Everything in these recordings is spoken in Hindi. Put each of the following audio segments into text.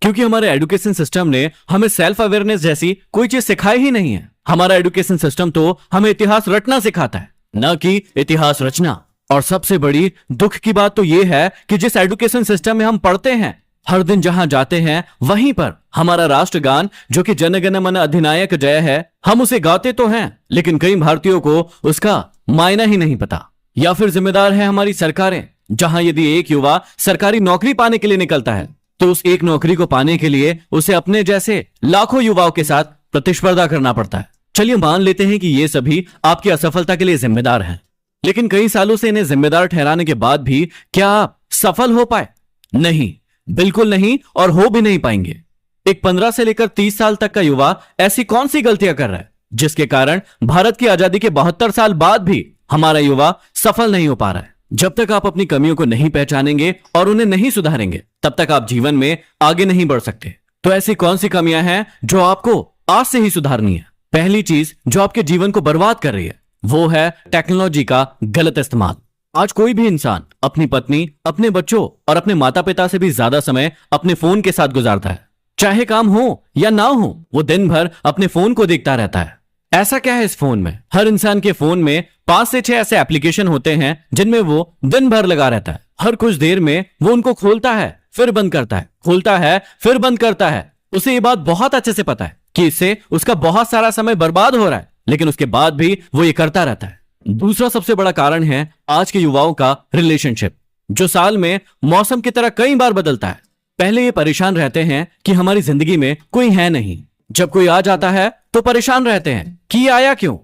क्योंकि हमारे एजुकेशन सिस्टम ने हमें सेल्फ अवेयरनेस जैसी कोई चीज सिखाई ही नहीं है। हमारा एजुकेशन सिस्टम तो हमें इतिहास रटना सिखाता है, न कि इतिहास रचना। और सबसे बड़ी दुख की बात तो यह है कि जिस एजुकेशन सिस्टम में हम पढ़ते हैं, हर दिन जहां जाते हैं वहीं पर हमारा राष्ट्रगान जो कि जन गण मन अधिनायक जय है, हम उसे गाते तो हैं, लेकिन कई भारतीयों को उसका मायना ही नहीं पता। या फिर जिम्मेदार है हमारी सरकारें, जहां यदि एक युवा सरकारी नौकरी पाने के लिए निकलता है तो उस एक नौकरी को पाने के लिए उसे अपने जैसे लाखों युवाओं के साथ प्रतिस्पर्धा करना पड़ता है। चलिए मान लेते हैं कि ये सभी आपकी असफलता के लिए जिम्मेदार हैं, लेकिन कई सालों से इन्हें जिम्मेदार ठहराने के बाद भी क्या आप सफल हो पाए? नहीं, बिल्कुल नहीं, और हो भी नहीं पाएंगे। एक 15 से लेकर 30 साल तक का युवा ऐसी कौन सी गलतियां कर रहा है जिसके कारण भारत की आजादी के 72 साल बाद भी हमारा युवा सफल नहीं हो पा रहा है? जब तक आप अपनी कमियों को नहीं पहचानेंगे और उन्हें नहीं सुधारेंगे, तब तक आप जीवन में आगे नहीं बढ़ सकते। तो ऐसी कौन सी कमियां हैं जो आपको आज से ही सुधारनी है? पहली चीज जो आपके जीवन को बर्बाद कर रही है वो है टेक्नोलॉजी का गलत इस्तेमाल। आज कोई भी इंसान अपनी पत्नी, अपने बच्चों और अपने माता पिता से भी ज्यादा समय अपने फोन के साथ गुजारता है। चाहे काम हो या ना हो, वो दिन भर अपने फोन को देखता रहता है। ऐसा क्या है इस फोन में? हर इंसान के फोन में 5 से 6 ऐसे एप्लीकेशन होते हैं जिनमें वो दिन भर लगा रहता है। हर कुछ देर में वो उनको खोलता है, फिर बंद करता है, खोलता है, फिर बंद करता है। उसे ये बात बहुत अच्छे से पता है कि इससे उसका बहुत सारा समय बर्बाद हो रहा है, लेकिन उसके बाद भी वो ये करता रहता है। दूसरा सबसे बड़ा कारण है आज के युवाओं का रिलेशनशिप, जो साल में मौसम की तरह कई बार बदलता है। पहले ये परेशान रहते हैं कि हमारी जिंदगी में कोई है नहीं, जब कोई आ जाता है तो परेशान रहते हैं कि ये आया क्यों,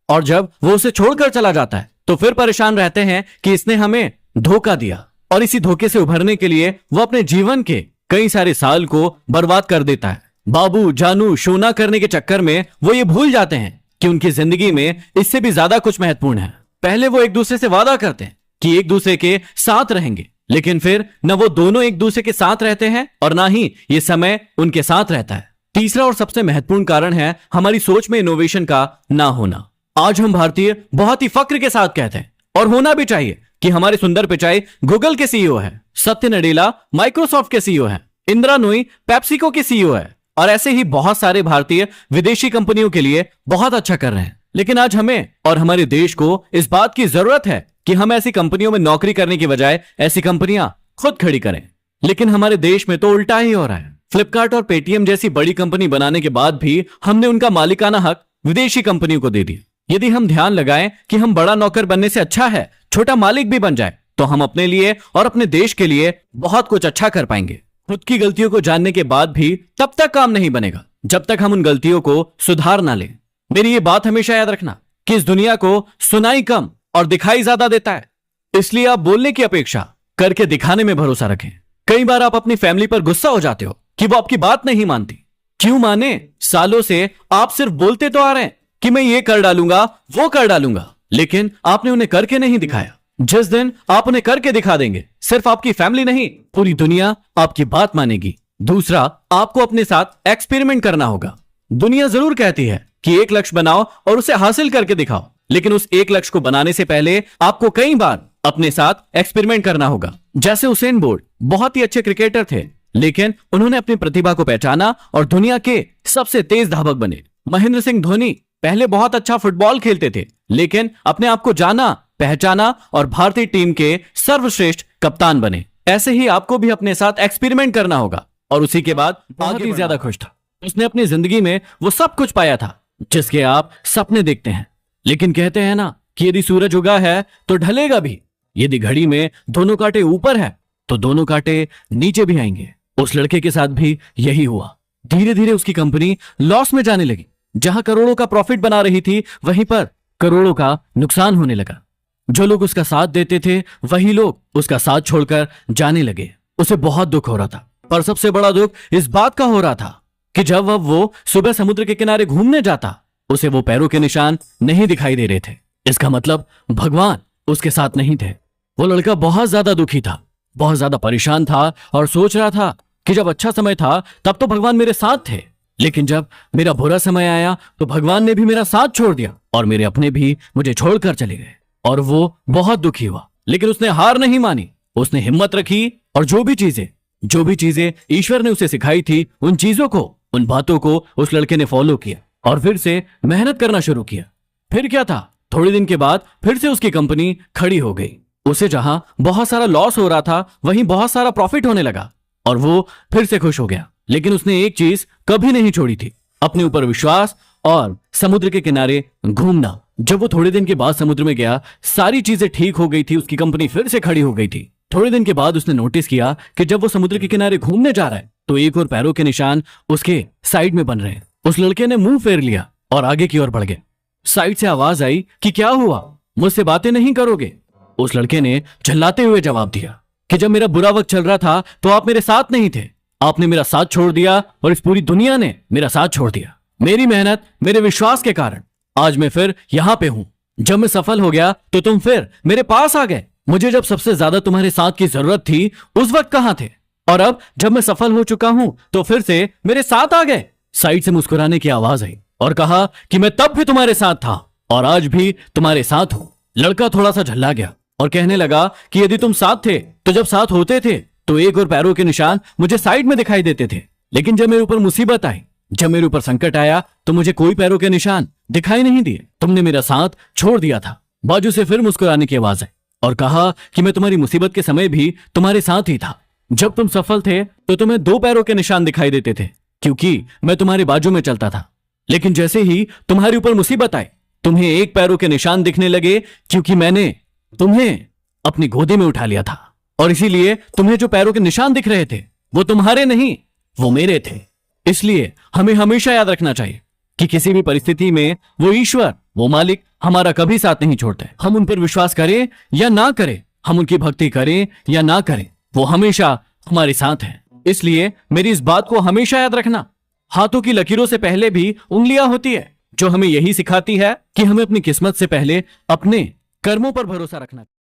और जब वो उसे छोड़कर चला जाता है तो फिर परेशान रहते हैं कि इसने हमें धोखा दिया। और इसी धोखे से उभरने के लिए वो अपने जीवन के कई सारे साल को बर्बाद कर देता है। बाबू जानू शोना करने के चक्कर में वो ये भूल जाते हैं कि उनकी जिंदगी में इससे भी ज्यादा कुछ महत्वपूर्ण है। पहले वो एक दूसरे से वादा करते हैं कि एक दूसरे के साथ रहेंगे, लेकिन फिर न वो दोनों एक दूसरे के साथ रहते हैं और ना ही ये समय उनके साथ रहता है। तीसरा और सबसे महत्वपूर्ण कारण है हमारी सोच में इनोवेशन का ना होना। आज हम भारतीय बहुत ही फक्र के साथ कहते हैं, और होना भी चाहिए, कि हमारे सुंदर पिचाई गूगल के सीईओ है, सत्य नडेला माइक्रोसॉफ्ट के सीईओ है, इंदिरा नूई पेप्सिको के सीईओ है, और ऐसे ही बहुत सारे भारतीय विदेशी कंपनियों के लिए बहुत अच्छा कर रहे हैं। लेकिन आज हमें और हमारे देश को इस बात की जरूरत है कि हम ऐसी कंपनियों में नौकरी करने की बजाय ऐसी कंपनियां खुद खड़ी करें। लेकिन हमारे देश में तो उल्टा ही हो रहा है। फ्लिपकार्ट और पेटीएम जैसी बड़ी कंपनी बनाने के बाद भी हमने उनका मालिकाना हक विदेशी कंपनियों को दे दिया। यदि हम ध्यान लगाएं कि हम बड़ा नौकर बनने से अच्छा है छोटा मालिक भी बन जाए, तो हम अपने लिए और अपने देश के लिए बहुत कुछ अच्छा कर पाएंगे। खुद की गलतियों को जानने के बाद भी तब तक काम नहीं बनेगा जब तक हम उन गलतियों को सुधार ना लें। मेरी ये बात हमेशा याद रखना कि इस दुनिया को सुनाई कम और दिखाई ज्यादा देता है, इसलिए आप बोलने की अपेक्षा करके दिखाने में भरोसा रखें। कई बार आप अपनी फैमिली पर गुस्सा हो जाते हो कि वो आपकी बात नहीं मानती। क्यों माने? सालों से आप सिर्फ बोलते तो आ रहे हैं कि मैं ये कर डालूंगा, वो कर डालूंगा, लेकिन आपने उन्हें करके नहीं दिखाया। जिस दिन आप उन्हें करके दिखा देंगे, सिर्फ आपकी फैमिली नहीं पूरी दुनिया आपकी बात मानेगी। दूसरा, आपको अपने साथ एक्सपेरिमेंट करना होगा। दुनिया जरूर कहती है कि एक लक्ष्य बनाओ और उसे हासिल करके दिखाओ, लेकिन उस एक लक्ष्य को बनाने से पहले आपको कई बार अपने साथ एक्सपेरिमेंट करना होगा। जैसे उसेन बोल्ट बहुत ही अच्छे क्रिकेटर थे, लेकिन उन्होंने अपनी प्रतिभा को पहचाना और दुनिया के सबसे तेज धावक बने। महेंद्र सिंह धोनी पहले बहुत अच्छा फुटबॉल खेलते थे, लेकिन अपने आप को जाना, पहचाना और भारतीय टीम के सर्वश्रेष्ठ कप्तान बने। ऐसे ही आपको भी अपने साथ एक्सपेरिमेंट करना होगा। और उसी के बाद बहुत ही ज्यादा खुश था। उसने अपनी जिंदगी में वो सब कुछ पाया था जिसके आप सपने देखते हैं। लेकिन कहते हैं ना कि यदि सूरज उगा है तो ढलेगा भी, यदि घड़ी में दोनों कांटे ऊपर है तो दोनों कांटे नीचे भी आएंगे। उस लड़के के साथ भी यही हुआ। धीरे धीरे उसकी कंपनी लॉस में जाने लगी। जहां करोड़ों का प्रॉफिट बना रही थी, वहीं पर करोड़ों का नुकसान होने लगा। जो लोग उसका साथ देते थे वही लोग उसका साथ छोड़कर जाने लगे। उसे बहुत दुख हो रहा था, पर सबसे बड़ा दुख इस बात का हो रहा था कि जब वो सुबह समुद्र के किनारे घूमने जाता, उसे वो पैरों के निशान नहीं दिखाई दे रहे थे। इसका मतलब भगवान उसके साथ नहीं थे। वो लड़का बहुत ज्यादा दुखी था, बहुत ज्यादा परेशान था और सोच रहा था कि जब अच्छा समय था तब तो भगवान मेरे साथ थे, लेकिन जब मेरा बुरा समय आया तो भगवान ने भी मेरा साथ छोड़ दिया और मेरे अपने भी मुझे छोड़कर चले गए। और वो बहुत दुखी हुआ, लेकिन उसने हार नहीं मानी। उसने हिम्मत रखी और जो भी चीजें जो भी चीजें ईश्वर ने उसे सिखाई थी, उन चीजों को, उन बातों को उस लड़के ने फॉलो किया और फिर से मेहनत करना शुरू किया। फिर क्या था, थोड़े दिन के बाद फिर से उसकी कंपनी खड़ी हो गई। उसे जहां बहुत सारा लॉस हो रहा था, वहीं बहुत सारा प्रॉफिट होने लगा और वो फिर से खुश हो गया। लेकिन उसने एक चीज कभी नहीं छोड़ी थी, अपने ऊपर विश्वास और समुद्र के किनारे घूमना। जब वो थोड़े दिन के बाद समुद्र में गया, सारी चीजें ठीक हो गई थी, उसकी कंपनी फिर से खड़ी हो गई थी। थोड़े दिन के बाद उसने नोटिस किया कि जब वो समुद्र के किनारे घूमने जा रहा है तो एक और पैरों के निशान उसके साइड में बन रहे हैं। उस लड़के ने मुंह फेर लिया और आगे की ओर बढ़ गया। साइड से आवाज आई कि क्या हुआ, मुझसे बातें नहीं करोगे? उस लड़के ने चिल्लाते हुए जवाब दिया कि जब मेरा बुरा वक्त चल रहा था तो आप मेरे साथ नहीं थे, आपने मेरा साथ छोड़ दिया और इस पूरी दुनिया ने मेरा साथ छोड़ दिया। मेरी मेहनत, मेरे विश्वास के कारण आज मैं फिर यहां पे हूं। जब मैं सफल हो गया तो तुम फिर मेरे पास आ गए। मुझे जब सबसे ज्यादा तुम्हारे साथ की जरूरत थी, उस वक्त कहां थे? और अब जब मैं सफल हो चुका हूं तो फिर से मेरे साथ आ गए। साइड से मुस्कुराने की आवाज आई और कहा कि मैं तब भी तुम्हारे साथ था और आज भी तुम्हारे साथ हूं। लड़का थोड़ा सा झल्ला गया और कहने लगा कि यदि तुम साथ थे तो जब साथ होते थे तो एक और पैरों के निशान मुझे साइड में दिखाई देते थे, लेकिन जब मेरे ऊपर मुसीबत आई, जब मेरे ऊपर संकट आया तो मुझे कोई पैरों के निशान दिखाई नहीं दिए। तुमने मेरा साथ छोड़ दिया था। बाजू से फिर मुस्कुराने की आवाज आई और कहा कि मैं तुम्हारी मुसीबत के समय भी तुम्हारे साथ ही था। जब तुम सफल थे तो तुम्हें 2 पैरों के निशान दिखाई देते थे क्योंकि मैं तुम्हारे बाजू में चलता था, लेकिन जैसे ही तुम्हारे ऊपर मुसीबत आई, तुम्हें 1 पैरों के निशान दिखने लगे क्योंकि मैंने तुम्हें अपनी गोदी में उठा लिया था। और इसीलिए तुम्हें जो पैरों के निशान दिख रहे थे वो तुम्हारे नहीं, वो मेरे थे। इसलिए हमें हमेशा याद रखना चाहिए कि किसी भी परिस्थिति में वो ईश्वर, वो मालिक हमारा कभी साथ नहीं छोड़ते। हम उन पर विश्वास करें या ना करें, हम उनकी भक्ति करें या ना करें, वो हमेशा हमारे साथ है। इसलिए मेरी इस बात को हमेशा याद रखना। हाथों की लकीरों से पहले भी उंगलियां होती है, जो हमें यही सिखाती है कि हमें अपनी किस्मत से पहले अपने कर्मों पर भरोसा रखना।